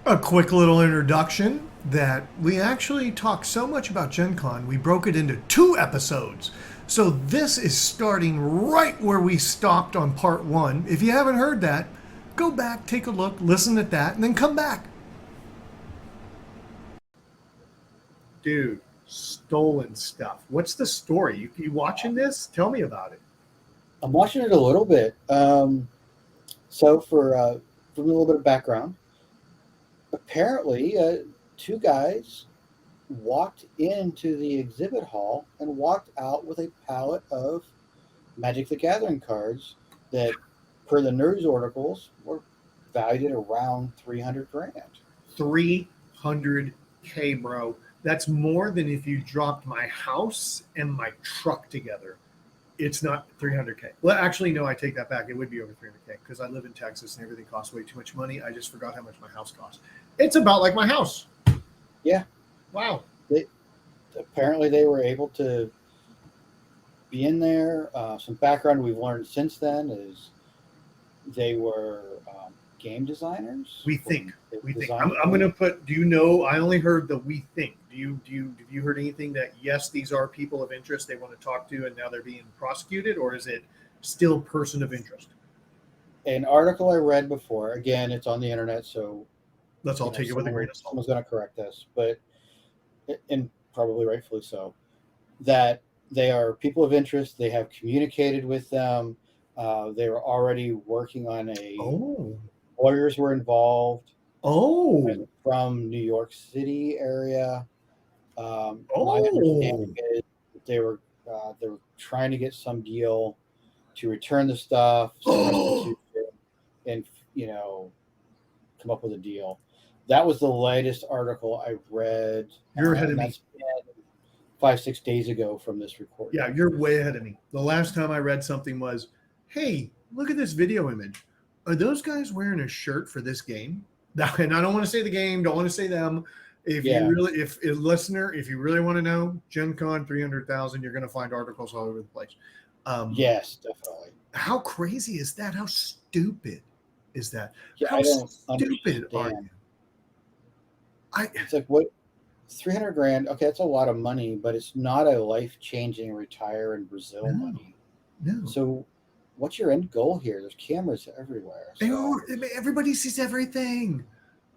A quick little introduction that we actually talked so much about GenCon, we broke it into 2 episodes. So this is starting right where we stopped on part 1. If you haven't heard that, go back, take a look, listen at that, and then come back. Dude, stolen stuff. What's the story? You watching this? Tell me about it. I'm watching it a little bit. So for a little bit of background, apparently, two guys walked into the exhibit hall and walked out with a pallet of Magic the Gathering cards that, per the news articles, were valued at around 300 grand. 300K, bro. That's more than if you dropped my house and my truck together. It's not 300K. Well, actually, no, I take that back. It would be over 300K because I live in Texas and everything costs way too much money. I just forgot how much my house costs. It's about like my house. Yeah, Wow. they apparently they were able to be in there. Some background we've learned since then is they were game designers. We think. They We think. designed. I'm going to put. Do you know? I only heard the we think. Have you heard anything that yes, these are people of interest they want to talk to, and now they're being prosecuted, or is it still person of interest? An article I read before. Again, it's on the internet, so Let's all take it with a grain of salt. someone's going to correct us, but and probably rightfully so. That they are people of interest. They have communicated with them. They were already working on a. Oh, Lawyers were involved oh, from New York City area. My oh. understanding is that they were trying to get some deal to return the stuff, some restitution, and come up with a deal. That was the latest article I read. You're ahead of And me. that's been 5-6 days ago from this recording. Yeah, you're way ahead of me. The last time I read something was, hey, look at this video image. Are those guys wearing a shirt for this game? And I don't want to say the game, don't want to say them. If you Yeah. really, if a listener, if you really want to know, Gen Con 300,000, you're going to find articles all over the place. Yes, definitely. How crazy is that? How stupid is that? Yeah, How I don't stupid are understand. you? I It's like what 300 grand. Okay, that's a lot of money, but it's not a life changing retire in Brazil no, money. no. So, what's your end goal here? There's cameras everywhere. They So, are. Everybody sees everything,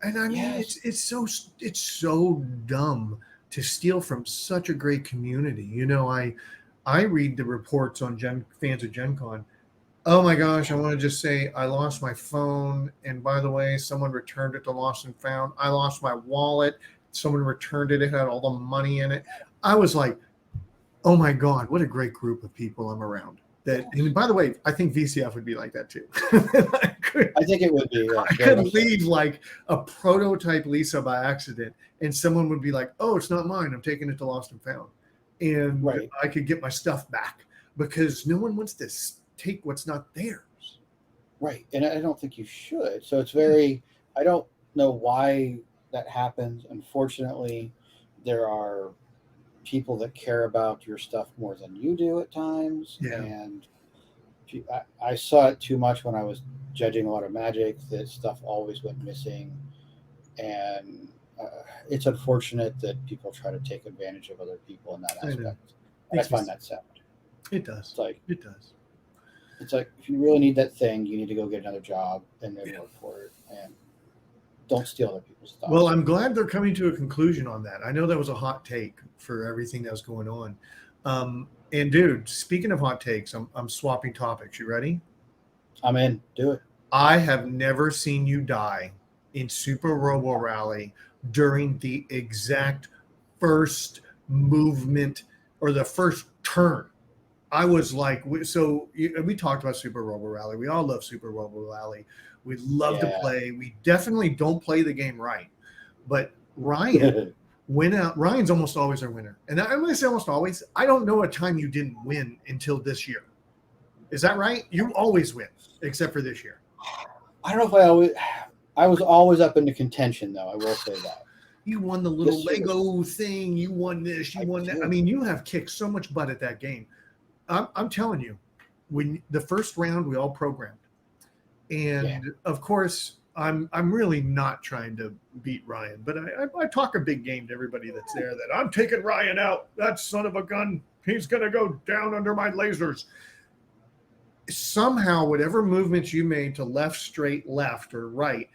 and I mean, yes, it's so dumb to steal from such a great community. I read the reports on fans of Gen Con. Oh my gosh, I want to just say I lost my phone, and by the way, someone returned it to Lost and Found. I lost my wallet. Someone returned it. It had all the money in it. I was like, oh my god, what a great group of people I'm around. That, yes. and by the way, I think VCF would be like that too. I think it would be I very could much so. leave like a prototype Lisa by accident, and someone would be like, "Oh, it's not mine. I'm taking it to Lost and Found," and Right, I could get my stuff back because no one wants to take what's not theirs. right. And I don't think you should. So it's very. I don't know why that happens. Unfortunately, there are people that care about your stuff more than you do at times, Yeah, and I saw it too much when I was judging a lot of Magic. That stuff always went missing, and it's unfortunate that people try to take advantage of other people in that I know. aspect. And I Makes me. find that sad. It does. It's like It does. if you really need that thing, you need to go get another job and then Yeah. work for it, and don't steal other people's stuff. Well, I'm glad they're coming to a conclusion on that. I know that was a hot take for everything that was going on. And dude, speaking of hot takes, I'm swapping topics. You ready? I'm in. Do it. I have never seen you die in Super Robo Rally during the exact first movement or the first turn. I was like, so we talked about Super Robo Rally. We all love Super Robo Rally. We love to Yeah. play. We definitely don't play the game right. But Ryan went out. Ryan's almost always our winner. And I'm going to say almost always. I don't know a time you didn't win until this year. Is that right? You always win, except for this year. I don't know if I always. I was always up into contention, though. I will say that. You won the little This year, Lego thing. You won this. You I won that. I did. mean, you have kicked so much butt at that game. I'm telling you, when the first round we all programmed, and Yeah. of course I'm really not trying to beat Ryan, but I talk a big game to everybody that's there that I'm taking Ryan out. That son of a gun, he's gonna go down under my lasers. Somehow, whatever movements you made to left, straight, left, or right,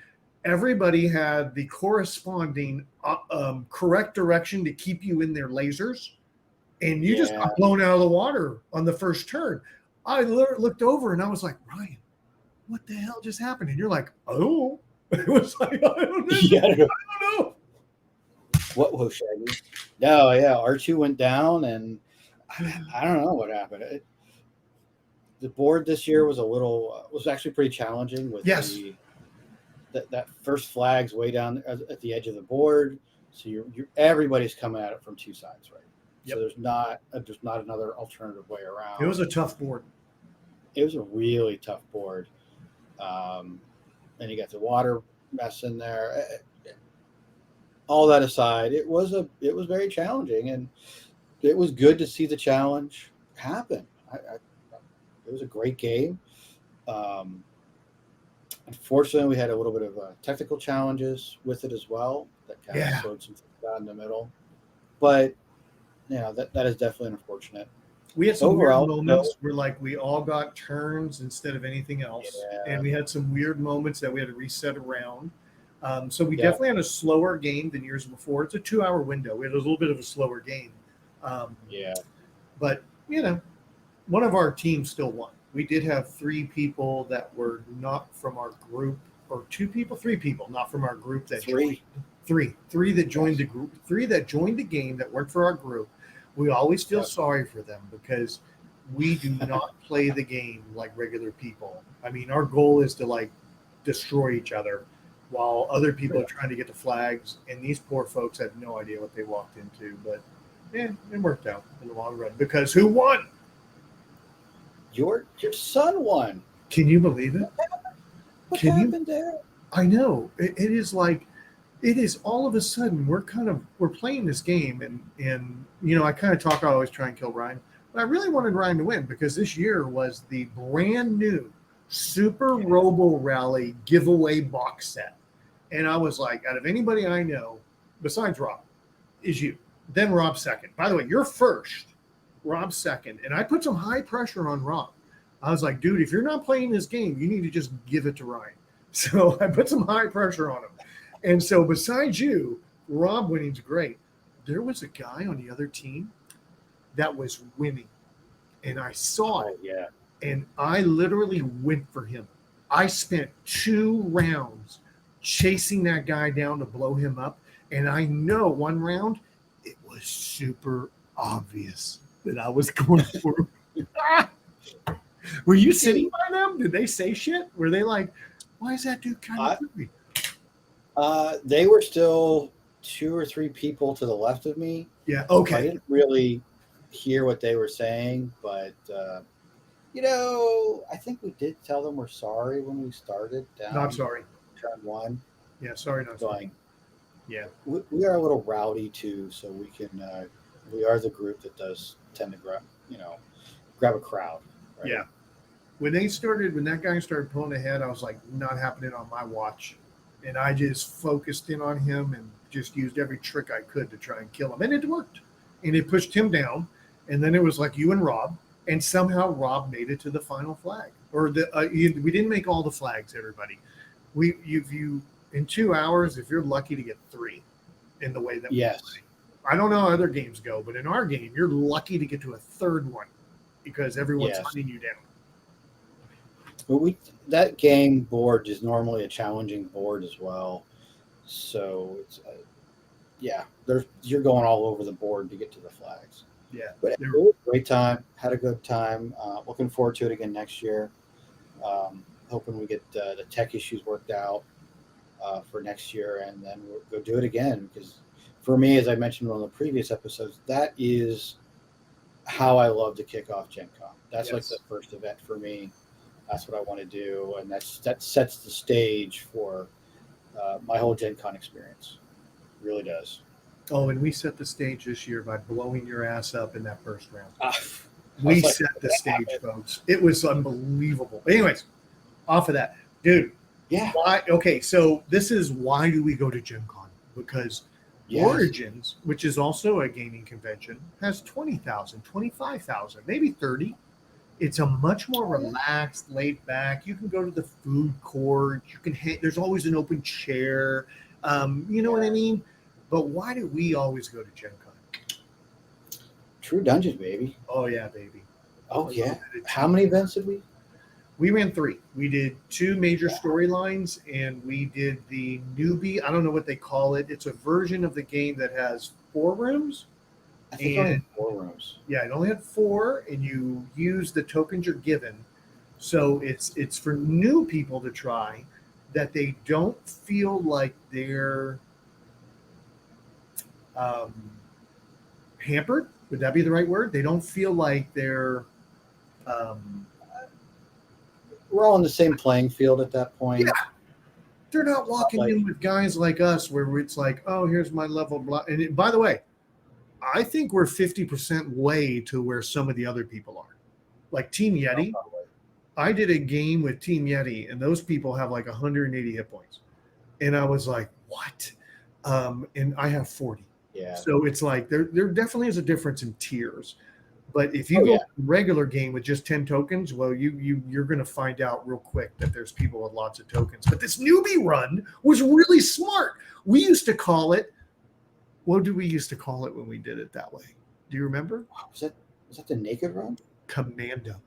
everybody had the corresponding correct direction to keep you in their lasers, and you just got blown out of the water on the first turn. I looked over and I was like, Ryan, what the hell just happened? And you're like, oh, it was like, I don't know. Yeah, I don't know. What was Shaggy? No, yeah, R2 went down, and I don't know what happened. The board this year was was actually pretty challenging with that first flag's way down at the edge of the board, so you're everybody's coming at it from two sides, right? Yep. So there's not another alternative way around. It was a tough board. It was a really tough board. And you got the water mess in there. All that aside, it was very challenging, and it was good to see the challenge happen. It was a great game. Unfortunately, we had a little bit of technical challenges with it as well that kind of slowed some things down in the middle. But that is definitely unfortunate. We had some weird moments where we all got turns instead of anything else. Yeah. And we had some weird moments that we had to reset around. So we definitely had a slower game than years before. It's a 2-hour window. We had a little bit of a slower game. But, one of our teams still won. We did have 3 people that were not from our group, or 3 people not from our group that joined. Three that joined the group, 3 that joined the game that weren't for our group. We always feel sorry for them because we do not play the game like regular people. I mean, our goal is to destroy each other while other people are trying to get the flags. And these poor folks had no idea what they walked into. But it worked out in the long run because who won? Your son won. Can you believe it? What happened there? I know. It is all of a sudden we're playing this game and I kind of I always try and kill Ryan, but I really wanted Ryan to win because this year was the brand new Super Robo Rally giveaway box set. And I was like, out of anybody I know, besides Rob, is you. Then Rob second. By the way, you're first, Rob second. And I put some high pressure on Rob. I was like, dude, if you're not playing this game, you need to just give it to Ryan. So I put some high pressure on him. And so besides you, Rob winning's great. There was a guy on the other team that was winning. And I saw it. Yeah. And I literally went for him. I spent 2 rounds chasing that guy down to blow him up. And I know one round, it was super obvious that I was going for him. Were you sitting by them? Did they say shit? Were they like, why is that dude kind of creepy? They were still 2 or 3 people to the left of me. Yeah, okay. I didn't really hear what they were saying, but I think we did tell them we're sorry when we started. Not sorry. Turn 1. Yeah, sorry, not sorry. Yeah, we are a little rowdy too, so we can. We are the group that does tend to grab a crowd. Right? Yeah. When that guy started pulling ahead, I was like, not happening on my watch. And I just focused in on him and just used every trick I could to try and kill him. And it worked. And it pushed him down. And then it was like you and Rob. And somehow Rob made it to the final flag. Or we didn't make all the flags, everybody. In 2 hours, if you're lucky to get 3 in the way that we play. I don't know how other games go, but in our game, you're lucky to get to a 3rd one because everyone's hunting you down. But that game board is normally a challenging board as well. So it's you're going all over the board to get to the flags. Yeah, but it was a great time. Had a good time. Looking forward to it again next year. Hoping we get the tech issues worked out for next year, and then we'll go do it again. Because for me, as I mentioned on the previous episodes, that is how I love to kick off GenCon. That's like the first event for me. That's what I want to do, and that sets the stage for my whole GenCon experience. It really does. Oh, and we set the stage this year by blowing your ass up in that first round. We set the stage, folks. It was unbelievable. But anyways, off of that, dude, Yeah. Why? Okay, so this is why do we go to Gen Con? Because Yes. Origins, which is also a gaming convention, has 20,000, 25,000, maybe 30. It's a much more relaxed, laid back. You can go to the food court. You can. There's always an open chair. You know what I mean? But why do we always go to Gen Con? True Dungeons, baby. Oh yeah, baby. Oh yeah. How many events did we? We ran 3. We did 2 major storylines, and we did the newbie. I don't know what they call it. It's a version of the game that has 4 rooms. I think only 4 rooms. Yeah, it only had 4, and you use the tokens you're given. So it's for new people to try, that they don't feel like they're hampered. Would that be the right word? They don't feel like they're. We're all on the same playing field at that point. Yeah. They're not walking in with guys like us where it's like, oh, here's my level. Blah. And by the way, I think we're 50% way to where some of the other people are. Like Team Yeti. I did a game with Team Yeti, and those people have like 180 hit points. And I was like, what? And I have 40. Yeah. So it's like there definitely is a difference in tiers. But if you go regular game with just 10 tokens, well, you're going to find out real quick that there's people with lots of tokens. But this newbie run was really smart. We used to call it, what did we used to call it when we did it that way? Do you remember? Was that the naked run? Commando,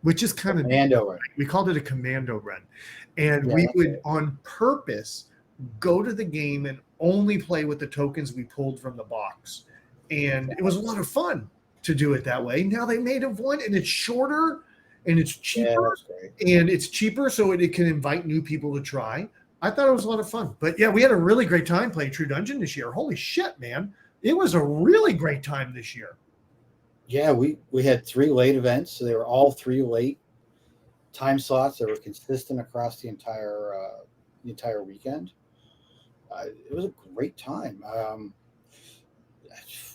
which is kind of commando run. We called it a commando run. And we would on purpose go to the game and only play with the tokens we pulled from the box. And it was a lot of fun to do it that way. Now they made it one, and it's shorter, and it's cheaper, so it can invite new people to try. I thought it was a lot of fun. But yeah, we had a really great time playing True Dungeon this year. Holy shit, man. It was a really great time this year. Yeah, we had 3 late events. So they were all 3 late time slots that were consistent across the entire weekend. It was a great time.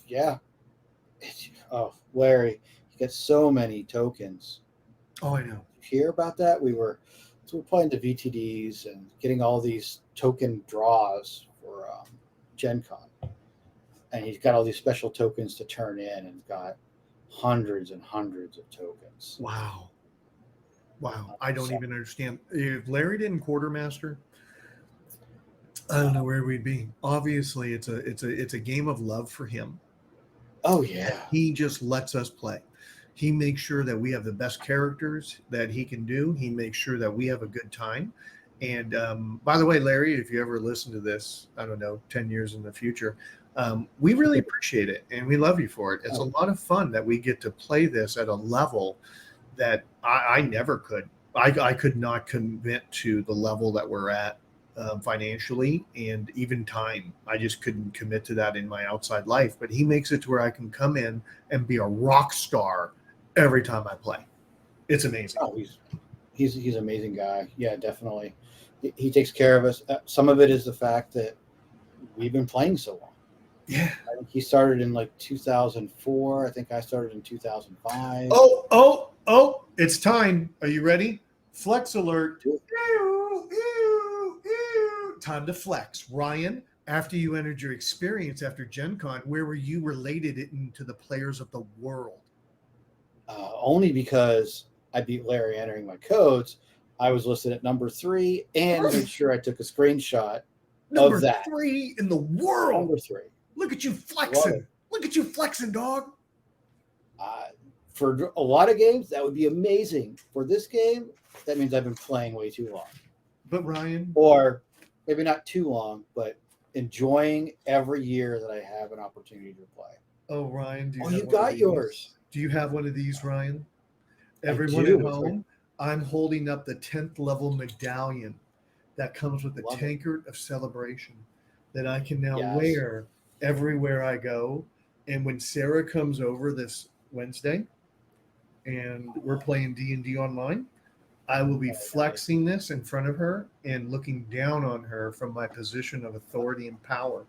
Yeah. Larry, you get so many tokens. Oh, I know. Did you hear about that? We're playing the VTDs and getting all these token draws for GenCon. And he's got all these special tokens to turn in, and got hundreds and hundreds of tokens. Wow. I don't even understand. If Larry didn't quartermaster, I don't know where we'd be. Obviously, it's a game of love for him. Oh yeah. He just lets us play. He makes sure that we have the best characters that he can do. He makes sure that we have a good time. And by the way, Larry, if you ever listen to this, I don't know, 10 years in the future, we really appreciate it, and we love you for it. It's a lot of fun that we get to play this at a level that I never could. I could not commit to the level that we're at financially and even time. I just couldn't commit to that in my outside life. But he makes it to where I can come in and be a rock star every time I play. It's amazing. Oh, he's an amazing guy. Yeah, definitely. He takes care of us. Some of it is the fact that we've been playing so long. Yeah. I think he started in like 2004. I think I started in 2005. Oh, it's time. Are you ready? Flex alert. Time to flex. Ryan, after you entered your experience after Gen Con, where were you related into the players of the world? Only because I beat Larry entering my codes. I was listed at number 3 and made sure I took a screenshot of that. Number 3 in the world. Number 3. Look at you flexing. Look at you flexing, dog. For a lot of games, that would be amazing. For this game, that means I've been playing way too long. But Ryan, or maybe not too long, but enjoying every year that I have an opportunity to play. Oh, Ryan, you got yours. Do you have one of these, Ryan? Everyone at home, I'm holding up the 10th level medallion that comes with the tankard of celebration that I can now wear everywhere I go. And when Sarah comes over this Wednesday and we're playing D&D online, I will be flexing this in front of her and looking down on her from my position of authority and power.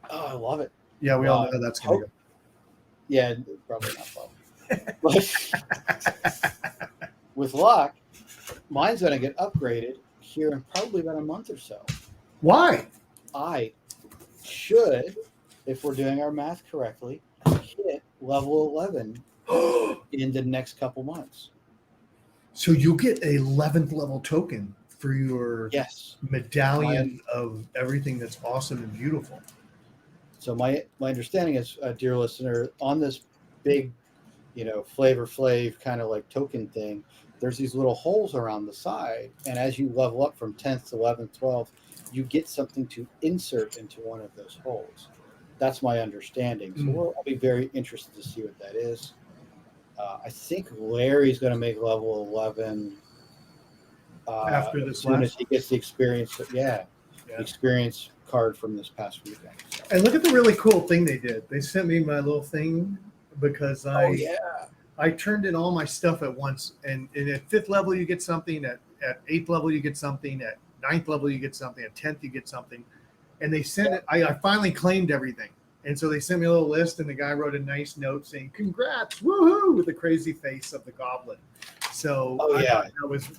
Oh, I love it. Yeah, we all know that's going to go. Yeah, probably not fun. With luck, mine's going to get upgraded here in probably about a month or so. Why? I should, if we're doing our math correctly, hit level 11 in the next couple months. So you'll get a 11th level token for your Yes. medallion of everything that's awesome and beautiful. So my understanding is, dear listener, on this big, Flavor Flav kind of like token thing, there's these little holes around the side, and as you level up from 10th to 11th, 12th, you get something to insert into one of those holes. That's my understanding. So I'll be very interested to see what that is. I think Larry's going to make level 11 After this as soon as last he gets the experience. The experience card from this past weekend. So. And look at the really cool thing they did. They sent me my little thing because I turned in all my stuff at once. And at 5th level, you get something. At 8th level, you get something. At 9th level, you get something. At 10th, you get something. And they sent it. I finally claimed everything. And so they sent me a little list, and the guy wrote a nice note saying, "Congrats, woohoo," with the crazy face of the goblin. So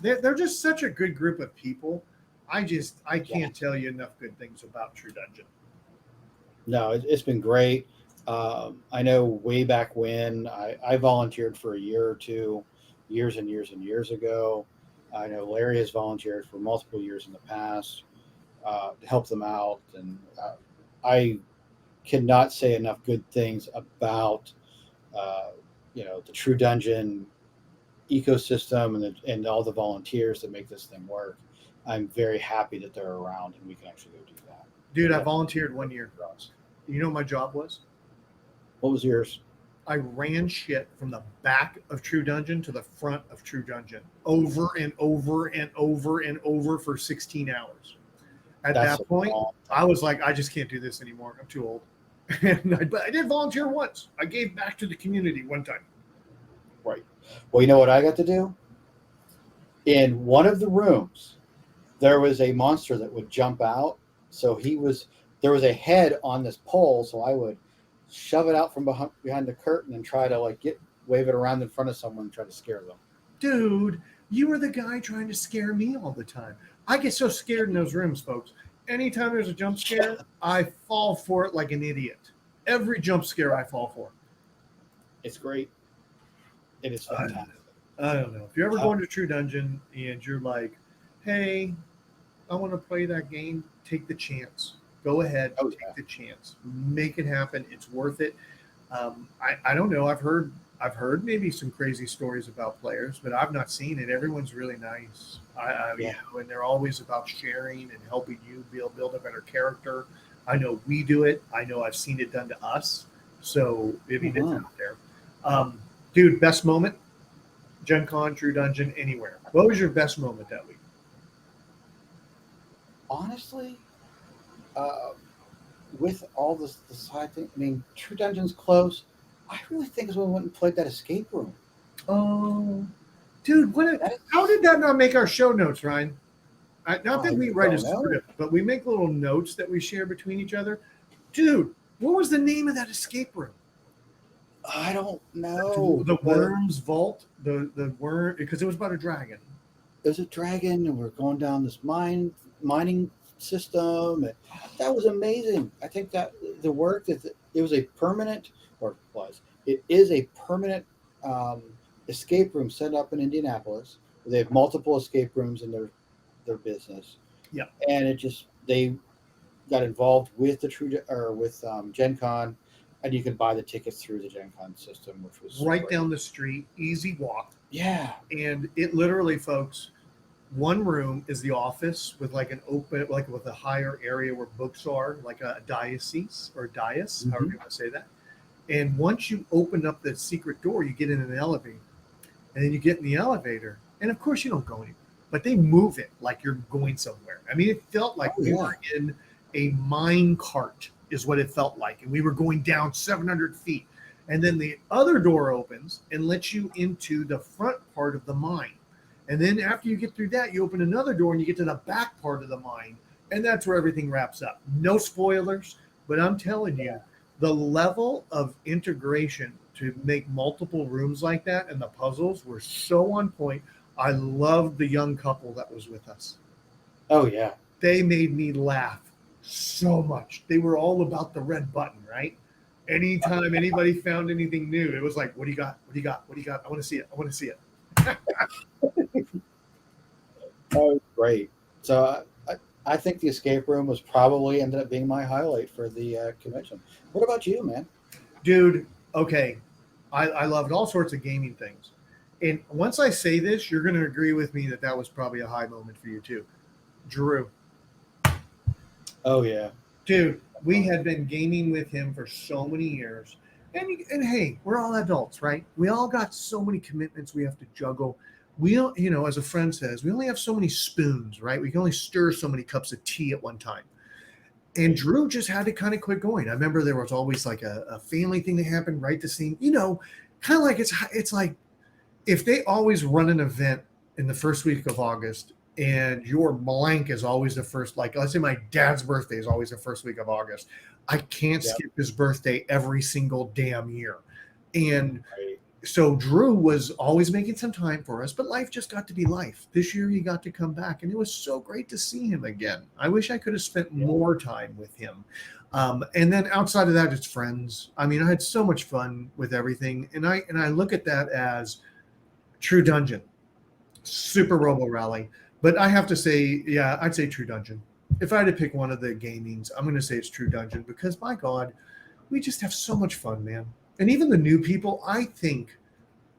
they're just such a good group of people. I can't tell you enough good things about True Dungeon. No, it's been great. I know way back when I volunteered for a year or two, years and years and years ago. I know Larry has volunteered for multiple years in the past to help them out, and I cannot say enough good things about the True Dungeon ecosystem and all the volunteers that make this thing work. I'm very happy that they're around and we can actually go do that. Dude, I volunteered 1 year. You know what my job was? What was yours? I ran shit from the back of True Dungeon to the front of True Dungeon over and over and over and over for 16 hours. At that point, I was like, I just can't do this anymore. I'm too old. But I did volunteer once. I gave back to the community one time. Right. Well, you know what I got to do? In one of the rooms, there was a monster that would jump out. So there was a head on this pole. So I would shove it out from behind the curtain and try to wave it around in front of someone and try to scare them. Dude, you were the guy trying to scare me all the time. I get so scared in those rooms, folks. Anytime there's a jump scare, I fall for it like an idiot. Every jump scare I fall for. It's great. It is fantastic. I don't know. If you're ever going to True Dungeon and you're like, hey, I want to play that game, take the chance. Go ahead, take the chance. Make it happen. It's worth it. I don't know. I've heard maybe some crazy stories about players, but I've not seen it. Everyone's really nice. And they're always about sharing and helping you build a better character. I know we do it. I know I've seen it done to us. So maybe it's out there. Dude, best moment? GenCon, True Dungeon, anywhere. What was your best moment that week? Honestly, with all the side thing, I mean, True Dungeon's close. I really think is when we went and played that escape room. Oh, dude, how did that not make our show notes, Ryan? Not that we write a script, but we make little notes that we share between each other. Dude, what was the name of that escape room? I don't know. The Worm's Vault, the worm, because it was about a dragon. There's a dragon, and we're going down this mining system. And that was amazing. I think that the work that it was a permanent, or was it is a permanent escape room set up in Indianapolis. They have multiple escape rooms in their business. Yeah, and they got involved with GenCon. And you can buy the tickets through the GenCon system, which was right great. down the street, easy walk. Yeah. And it literally, folks, one room is the office with with a higher area where books are, like a diocese or dais, however you want to say that. And once you open up the secret door, you get in an elevator. And then you get in the elevator. And of course, you don't go anywhere, but they move it like you're going somewhere. I mean, it felt like we were in a mine cart. Is what it felt like. And we were going down 700 feet. And then the other door opens and lets you into the front part of the mine. And then after you get through that, you open another door and you get to the back part of the mine. And that's where everything wraps up. No spoilers, but I'm telling you, the level of integration to make multiple rooms like that and the puzzles were so on point. I loved the young couple that was with us. Oh yeah. They made me laugh so much. They were all about the red button, right? Anytime anybody found anything new, it was like, "What do you got? What do you got? What do you got? I want to see it. I want to see it." Oh, great. So I think the escape room was probably ended up being my highlight for the convention. What about you, man? Dude, okay, I loved all sorts of gaming things, and once I say this, you're going to agree with me that that was probably a high moment for you too, Drew. Oh yeah. Dude, we had been gaming with him for so many years. And hey, we're all adults, right? We all got so many commitments we have to juggle. We don't, as a friend says, we only have so many spoons, right? We can only stir so many cups of tea at one time. And Drew just had to kind of quit going. I remember there was always like a family thing that happened right the same, kind of like it's like if they always run an event in the first week of August and your blank is always the first, like let's say my dad's birthday is always the first week of August, I can't Yep. skip his birthday every single damn year. And Right. so Drew was always making some time for us, but life just got to be life. This year he got to come back, and it was so great to see him again. I wish I could have spent Yeah. more time with him. And then outside of that, it's friends. I mean, I had so much fun with everything, and I look at that as True Dungeon, Super Robo Rally. But I have to say, yeah, I'd say True Dungeon. If I had to pick one of the gamings, I'm going to say it's True Dungeon because, my God, we just have so much fun, man. And even the new people, I think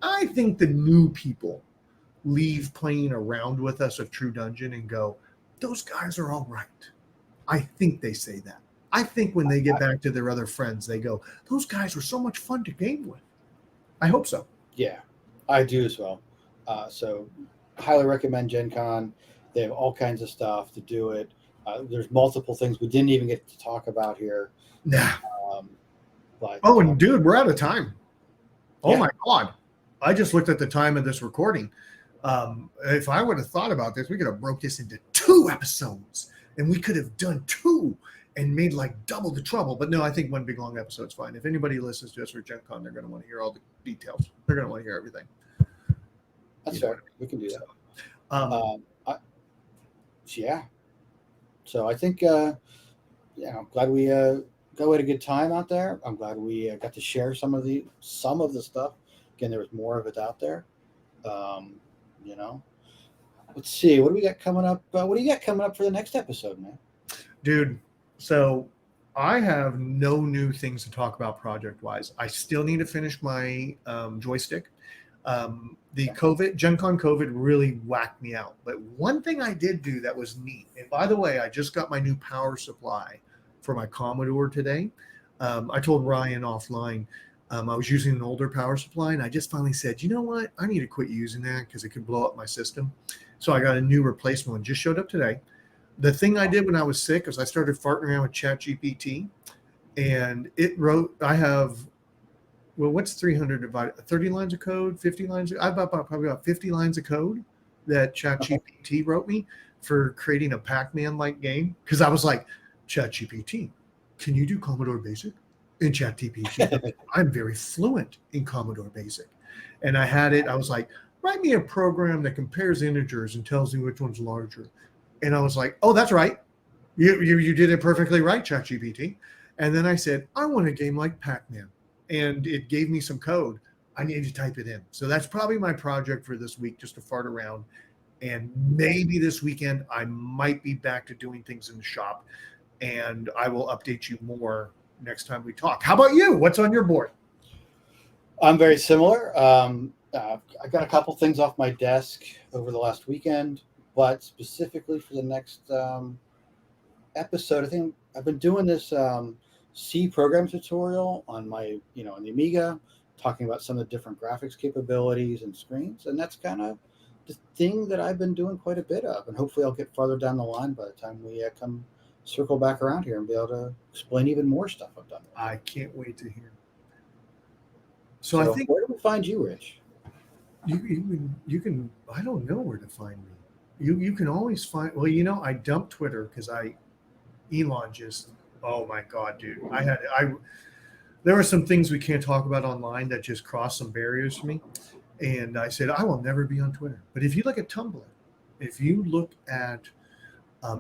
the new people leave playing around with us of True Dungeon and go, those guys are all right. I think they say that. I think when they get back to their other friends, they go, those guys were so much fun to game with. I hope so. Yeah, I do as well. So highly recommend Gen Con. They have all kinds of stuff to do it. There's multiple things we didn't even get to talk about here. Nah. Um, but Oh, and dude, we're out of time. Oh yeah, my God. I just looked at the time of this recording. If I would have thought about this, we could have broke this into 2 episodes and we could have done two and made like double the trouble. But no, I think one big long episode's fine. If anybody listens to us for Gen Con, they're going to want to hear all the details. They're going to want to hear everything. that's You know fair. what We can do So, that. Yeah. So I think I'm glad we had a good time out there. I'm glad we got to share some of the stuff. Again, there was more of it out there. Um, you know, let's see. What do we got coming up? What do you got coming up for the next episode, man? dude, so I have no new things to talk about project wise. I still need to finish my joystick. The COVID, Gen Con COVID really whacked me out. But one thing I did do that was neat, and by the way, I just got my new power supply for my Commodore today. I told Ryan offline I was using an older power supply, and I just finally said, you know what? I need to quit using that because it could blow up my system. So I got a new replacement one, just showed up today. The thing I did when I was sick was I started farting around with ChatGPT, and it wrote, I have, well, what's 300 divided? 30 lines of code, 50 lines. I've got probably about 50 lines of code that Okay. ChatGPT wrote me for creating a Pac-Man like game. Because I was like, ChatGPT, can you do Commodore Basic? And ChatGPT goes, I'm very fluent in Commodore Basic. And I had it, I was like, write me a program that compares integers and tells me which one's larger. And I was like, oh, that's right. You did it perfectly right, ChatGPT. And then I said, I want a game like Pac-Man. And it gave me some code. I need to type it in. So that's probably my project for this week, just to fart around. And maybe this weekend I might be back to doing things in the shop. And I will update you more next time we talk. How about you? What's on your board? I'm very similar. I got a couple things off my desk over the last weekend, but specifically for the next episode, I think I've been doing this C program tutorial on my, on the Amiga, talking about some of the different graphics capabilities and screens, and that's kind of the thing that I've been doing quite a bit of, and hopefully I'll get farther down the line by the time we come circle back around here and be able to explain even more stuff I've done. I can't wait to hear. So I think where do we find you, Rich? you can I don't know where to find me. You can always find, well, I dumped Twitter because Elon just, oh my God, dude. There were some things we can't talk about online that just crossed some barriers for me. And I said, I will never be on Twitter. But if you look at Tumblr, if you look at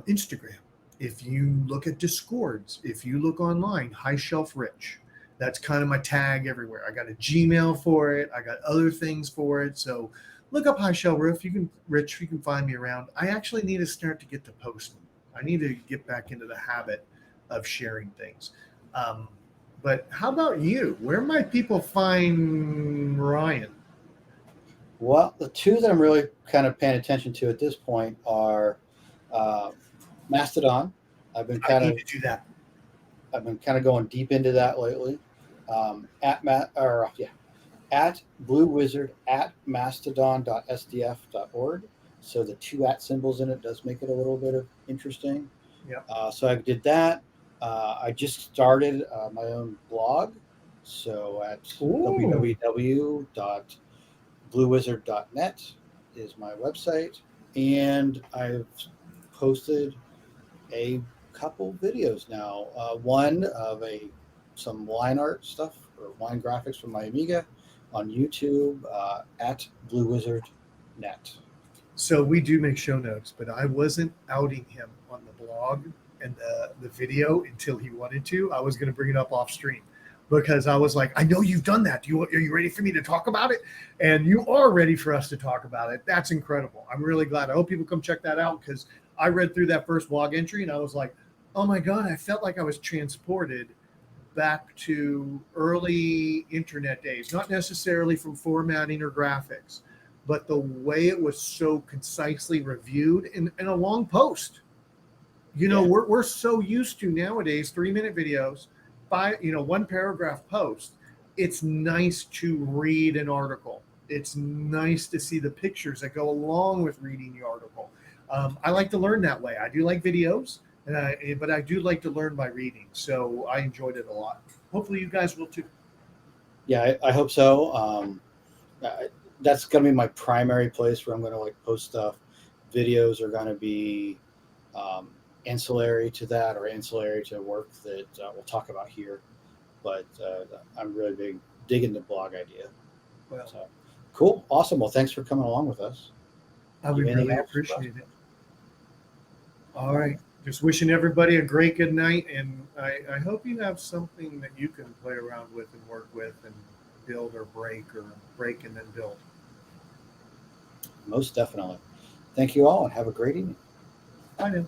Instagram, if you look at Discords, if you look online, High Shelf Rich. That's kind of my tag everywhere. I got a Gmail for it. I got other things for it. So look up High Shelf Rich. You can find me around. I actually need to start to get to posting. I need to get back into the habit of sharing things. Um, but how about you? Where might people find Ryan? Well, the two that I'm really kind of paying attention to at this point are uh, Mastodon. I've been I kind need of to do that. going deep into that lately. At Blue Wizard at mastodon.sdf.org. So the two at symbols in it does make it a little bit of interesting. Yeah. So I did that. I just started my own blog. So at Ooh. www.bluewizard.net is my website. And I've posted a couple videos now. One of some line art stuff or line graphics from my Amiga on YouTube at Blue Wizard Net. So we do make show notes, but I wasn't outing him on the blog and the video until he wanted to. I was going to bring it up off stream because I was like, I know you've done that. Are you ready for me to talk about it? And you are ready for us to talk about it. That's incredible. I'm really glad. I hope people come check that out because I read through that first blog entry and I was like, oh my God, I felt like I was transported back to early internet days, not necessarily from formatting or graphics, but the way it was so concisely reviewed in a long post. Yeah. We're so used to nowadays 3-minute videos, one paragraph post. It's nice to read an article. It's nice to see the pictures that go along with reading the article. I like to learn that way. I do like videos, but I do like to learn by reading. So I enjoyed it a lot. Hopefully, you guys will too. Yeah, I hope so. That's going to be my primary place where I'm going to post stuff. Videos are going to be ancillary to that or ancillary to work that we'll talk about here. But I'm really digging the blog idea. Well, so cool, awesome. Well, thanks for coming along with us. I would really appreciate it. All right. Just wishing everybody a great good night. And I hope you have something that you can play around with and work with and build or break and then build. Most definitely. Thank you all and have a great evening. Bye now.